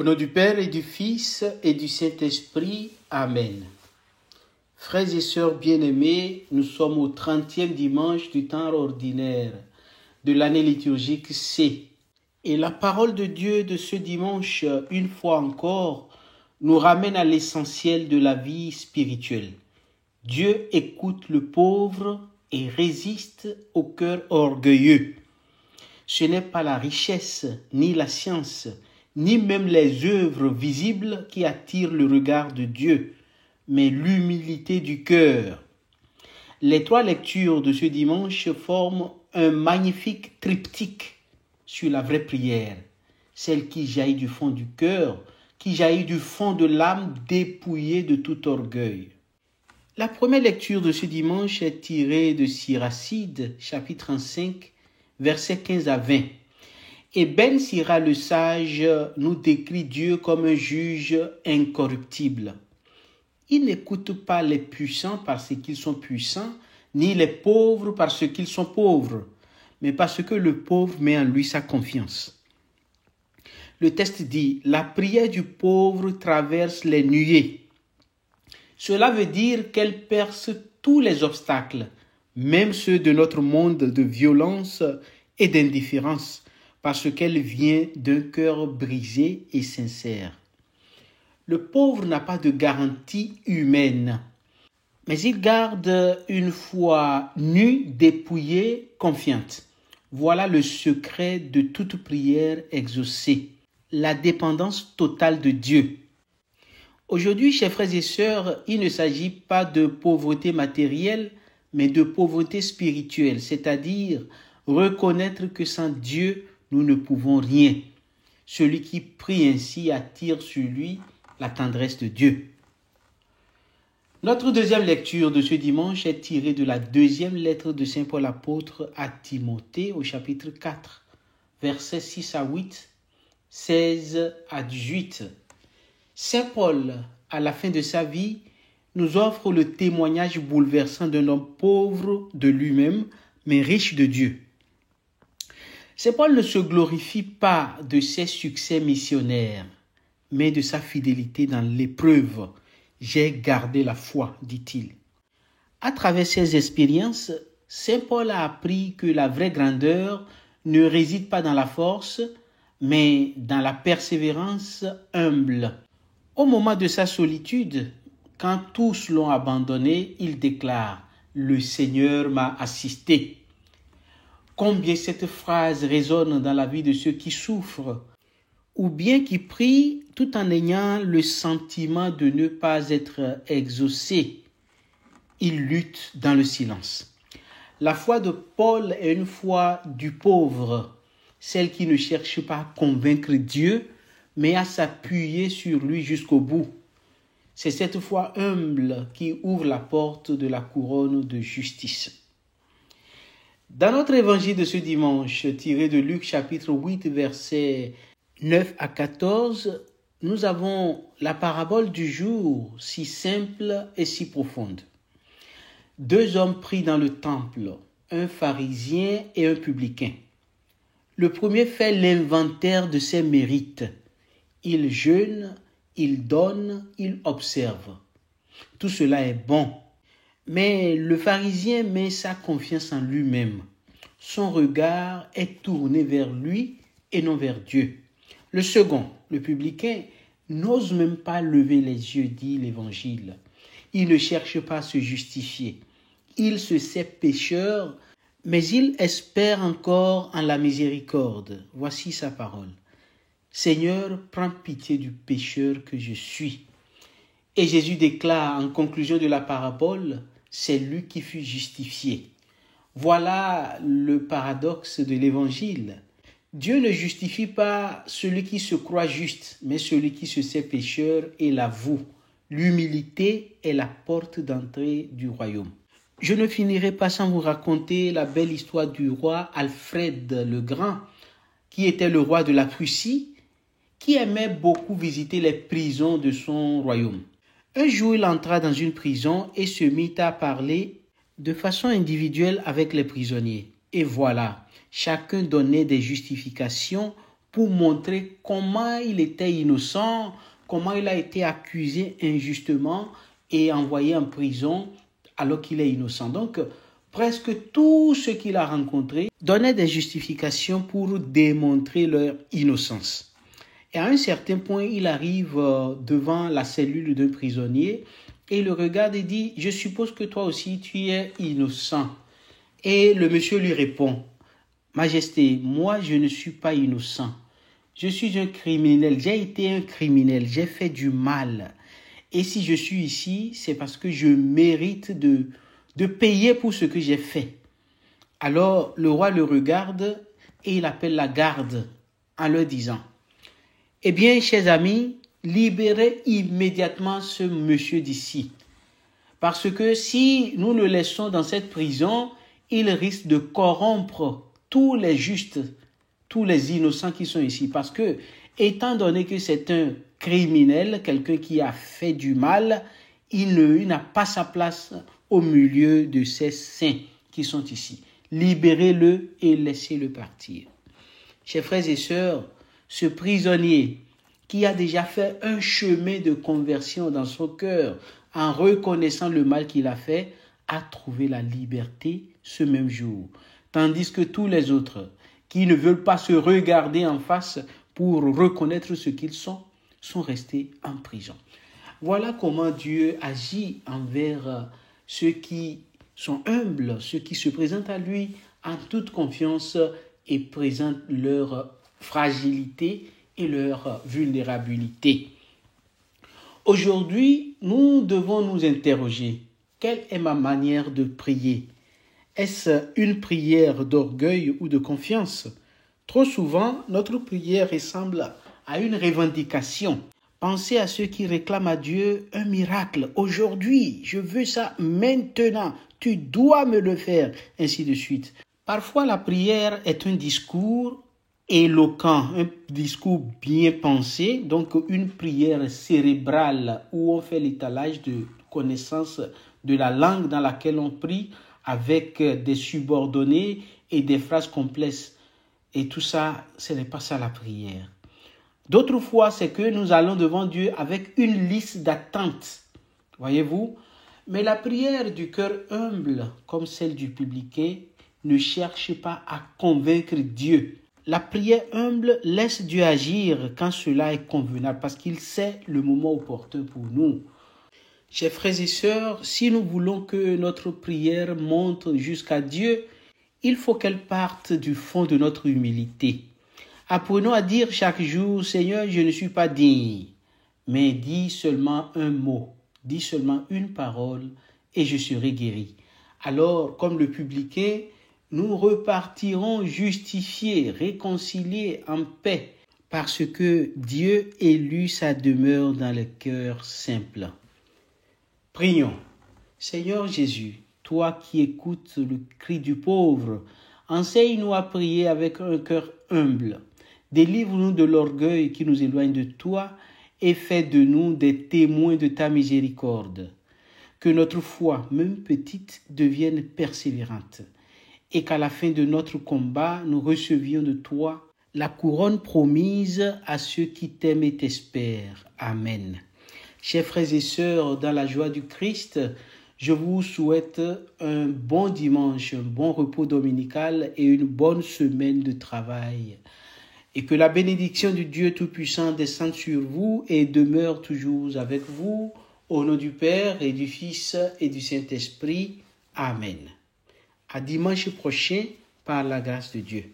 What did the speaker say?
Au nom du Père et du Fils et du Saint-Esprit. Amen. Frères et sœurs bien-aimés, nous sommes au 30e dimanche du temps ordinaire de l'année liturgique C. Et la parole de Dieu de ce dimanche, une fois encore, nous ramène à l'essentiel de la vie spirituelle. Dieu écoute le pauvre et résiste au cœur orgueilleux. Ce n'est pas la richesse, ni la science, ni même les œuvres visibles qui attirent le regard de Dieu, mais l'humilité du cœur. Les trois lectures de ce dimanche forment un magnifique triptyque sur la vraie prière, celle qui jaillit du fond du cœur, qui jaillit du fond de l'âme dépouillée de tout orgueil. La première lecture de ce dimanche est tirée de Siracide, chapitre 5, versets 15 à 20. Et Ben Sira le sage nous décrit Dieu comme un juge incorruptible. Il n'écoute pas les puissants parce qu'ils sont puissants, ni les pauvres parce qu'ils sont pauvres, mais parce que le pauvre met en lui sa confiance. Le texte dit « La prière du pauvre traverse les nuées ». Cela veut dire qu'elle perce tous les obstacles, même ceux de notre monde de violence et d'indifférence, parce qu'elle vient d'un cœur brisé et sincère. Le pauvre n'a pas de garantie humaine, mais il garde une foi nue, dépouillée, confiante. Voilà le secret de toute prière exaucée, la dépendance totale de Dieu. Aujourd'hui, chers frères et sœurs, il ne s'agit pas de pauvreté matérielle, mais de pauvreté spirituelle, c'est-à-dire reconnaître que sans Dieu, nous ne pouvons rien. Celui qui prie ainsi attire sur lui la tendresse de Dieu. Notre deuxième lecture de ce dimanche est tirée de la deuxième lettre de Saint Paul apôtre à Timothée au chapitre 4, versets 6 à 8, 16 à 18. Saint Paul, à la fin de sa vie, nous offre le témoignage bouleversant d'un homme pauvre de lui-même, mais riche de Dieu. Saint Paul ne se glorifie pas de ses succès missionnaires, mais de sa fidélité dans l'épreuve. « J'ai gardé la foi », dit-il. À travers ses expériences, Saint Paul a appris que la vraie grandeur ne réside pas dans la force, mais dans la persévérance humble. Au moment de sa solitude, quand tous l'ont abandonné, il déclare « Le Seigneur m'a assisté ». Combien cette phrase résonne dans la vie de ceux qui souffrent, ou bien qui prient tout en ayant le sentiment de ne pas être exaucés. Ils luttent dans le silence. La foi de Paul est une foi du pauvre, celle qui ne cherche pas à convaincre Dieu, mais à s'appuyer sur lui jusqu'au bout. C'est cette foi humble qui ouvre la porte de la couronne de justice. Dans notre évangile de ce dimanche, tiré de Luc chapitre 8, versets 9 à 14, nous avons la parabole du jour, si simple et si profonde. Deux hommes pris dans le temple, un pharisien et un publicain. Le premier fait l'inventaire de ses mérites. Il jeûne, il donne, il observe. Tout cela est bon. Mais le pharisien met sa confiance en lui-même. Son regard est tourné vers lui et non vers Dieu. Le second, le publicain, n'ose même pas lever les yeux, dit l'Évangile. Il ne cherche pas à se justifier. Il se sait pécheur, mais il espère encore en la miséricorde. Voici sa parole. Seigneur, prends pitié du pécheur que je suis. Et Jésus déclare en conclusion de la parabole, c'est lui qui fut justifié. Voilà le paradoxe de l'Évangile. Dieu ne justifie pas celui qui se croit juste, mais celui qui se sait pécheur et l'avoue. L'humilité est la porte d'entrée du royaume. Je ne finirai pas sans vous raconter la belle histoire du roi Alfred le Grand, qui était le roi de la Prussie, qui aimait beaucoup visiter les prisons de son royaume. Un jour, il entra dans une prison et se mit à parler de façon individuelle avec les prisonniers. Et voilà, chacun donnait des justifications pour montrer comment il était innocent, comment il a été accusé injustement et envoyé en prison alors qu'il est innocent. Donc, presque tous ceux qu'il a rencontrés donnaient des justifications pour démontrer leur innocence. Et à un certain point, il arrive devant la cellule d'un prisonnier et il le regarde et dit « Je suppose que toi aussi tu es innocent ». Et le monsieur lui répond « Majesté, moi je ne suis pas innocent. Je suis un criminel, j'ai été un criminel, j'ai fait du mal. Et si je suis ici, c'est parce que je mérite de payer pour ce que j'ai fait. » Alors le roi le regarde et il appelle la garde en leur disant « Eh bien, chers amis, libérez immédiatement ce monsieur d'ici. Parce que si nous le laissons dans cette prison, il risque de corrompre tous les justes, tous les innocents qui sont ici. Parce que, étant donné que c'est un criminel, quelqu'un qui a fait du mal, il n'a pas sa place au milieu de ces saints qui sont ici. Libérez-le et laissez-le partir. » Chers frères et sœurs, ce prisonnier qui a déjà fait un chemin de conversion dans son cœur en reconnaissant le mal qu'il a fait, a trouvé la liberté ce même jour. Tandis que tous les autres qui ne veulent pas se regarder en face pour reconnaître ce qu'ils sont restés en prison. Voilà comment Dieu agit envers ceux qui sont humbles, ceux qui se présentent à lui en toute confiance et présentent leur fragilité et leur vulnérabilité. Aujourd'hui, nous devons nous interroger. Quelle est ma manière de prier? Est-ce une prière d'orgueil ou de confiance? Trop souvent, notre prière ressemble à une revendication. Pensez à ceux qui réclament à Dieu un miracle. Aujourd'hui, je veux ça maintenant. Tu dois me le faire, ainsi de suite. Parfois, la prière est un discours éloquent, un discours bien pensé, donc une prière cérébrale où on fait l'étalage de connaissance de la langue dans laquelle on prie avec des subordonnés et des phrases complexes. Et tout ça, ce n'est pas ça la prière. D'autres fois, c'est que nous allons devant Dieu avec une liste d'attentes, voyez-vous. Mais la prière du cœur humble, comme celle du publicain, ne cherche pas à convaincre Dieu. La prière humble laisse Dieu agir quand cela est convenable, parce qu'il sait le moment opportun pour nous. Chers frères et sœurs, si nous voulons que notre prière monte jusqu'à Dieu, il faut qu'elle parte du fond de notre humilité. Apprenons à dire chaque jour, Seigneur, je ne suis pas digne, mais dis seulement un mot, dis seulement une parole et je serai guéri. Alors, comme le publicain, nous repartirons justifiés, réconciliés, en paix, parce que Dieu élut sa demeure dans le cœur simple. Prions. Seigneur Jésus, toi qui écoutes le cri du pauvre, enseigne-nous à prier avec un cœur humble. Délivre-nous de l'orgueil qui nous éloigne de toi et fais de nous des témoins de ta miséricorde. Que notre foi, même petite, devienne persévérante et qu'à la fin de notre combat, nous recevions de toi la couronne promise à ceux qui t'aiment et t'espèrent. Amen. Chers frères et sœurs, dans la joie du Christ, je vous souhaite un bon dimanche, un bon repos dominical et une bonne semaine de travail. Et que la bénédiction du Dieu Tout-Puissant descende sur vous et demeure toujours avec vous, au nom du Père et du Fils et du Saint-Esprit. Amen. À dimanche prochain, par la grâce de Dieu.